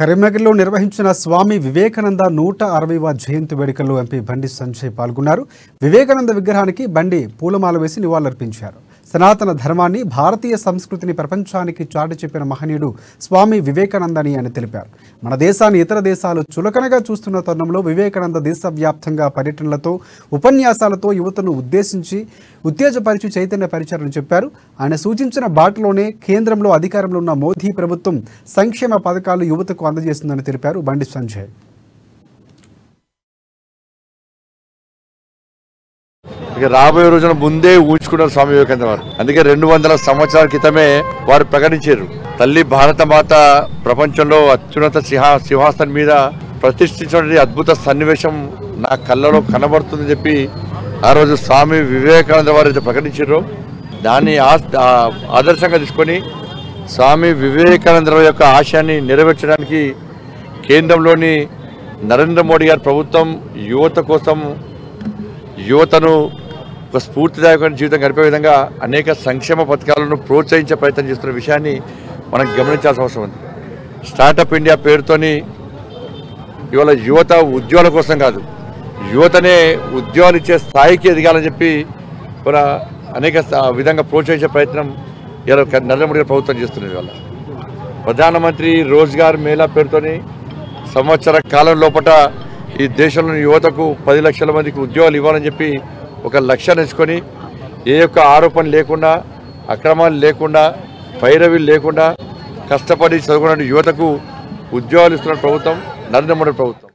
కరీంనగర్లో నిర్వహించిన స్వామి వివేకానంద 160వ జయంతి వేడుకల్లో ఎంపీ బండి సంజయ్ పాల్గొన్నారు. వివేకానంద విగ్రహానికి బండి పూలమాల వేసి నివాళులర్పించారు. సనాతన ధర్మాన్ని, భారతీయ సంస్కృతిని ప్రపంచానికి చాటి చెప్పిన మహనీయుడు స్వామి వివేకానంద అని ఆయన తెలిపారు. మన దేశాన్ని ఇతర దేశాలు చులకనగా చూస్తున్న తరుణంలో వివేకానంద దేశవ్యాప్తంగా పర్యటనలతో, ఉపన్యాసాలతో యువతను ఉద్దేశించి ఉత్తేజపరిచి చైతన్యపరిచారని చెప్పారు. ఆయన సూచించిన బాటలోనే కేంద్రంలో అధికారంలో ఉన్న మోదీ ప్రభుత్వం సంక్షేమ పథకాలు యువతకు అందజేస్తుందని తెలిపారు బండి సంజయ్. రాబోయే రోజున ముందే ఊహించుకున్నారు స్వామి వివేకానంద వారు. అందుకే 200 సంవత్సరాల క్రితమే వారు ప్రకటించారు, తల్లి భారత మాత ప్రపంచంలో అత్యున్నత సింహాసనం మీద ప్రతిష్ఠించిన అద్భుత సన్నివేశం నా కళ్ళలో కనబడుతుందని చెప్పి ఆ రోజు స్వామి వివేకానంద వారు అయితే ప్రకటించారు. దాన్ని ఆదర్శంగా తీసుకొని స్వామి వివేకానంద యొక్క ఆశయాన్ని నెరవేర్చడానికి కేంద్రంలోని నరేంద్ర మోడీ గారి ప్రభుత్వం యువత కోసం, యువతను ఒక స్ఫూర్తిదాయకమైన జీవితం గడిపే విధంగా అనేక సంక్షేమ పథకాలను ప్రోత్సహించే ప్రయత్నం చేస్తున్న విషయాన్ని మనం గమనించాల్సిన అవసరం ఉంది. స్టార్టప్ ఇండియా పేరుతోని ఇవాళ యువత ఉద్యోగాల కోసం కాదు, యువతనే ఉద్యోగాలు ఇచ్చే స్థాయికి ఎదగాలని చెప్పి కూడా అనేక విధంగా ప్రోత్సహించే ప్రయత్నం ఇలా నరేంద్ర మోడీ గారి ప్రభుత్వం చేస్తున్నది. ఇవాళ ప్రధానమంత్రి రోజ్గార్ మేళా పేరుతోని సంవత్సర కాలం లోపల ఈ దేశంలోని యువతకు 10 లక్షల మందికి ఉద్యోగాలు ఇవ్వాలని చెప్పి ఒక లక్ష్యాన్ని ఎంచుకొని ఏ యొక్క ఆరోపణ లేకుండా, అక్రమాలు లేకుండా, పైరవీలు లేకుండా కష్టపడి చదువుకున్న యువతకు ఉద్యోగాలు ఇస్తున్న ప్రభుత్వం నరేంద్ర మోడీ ప్రభుత్వం.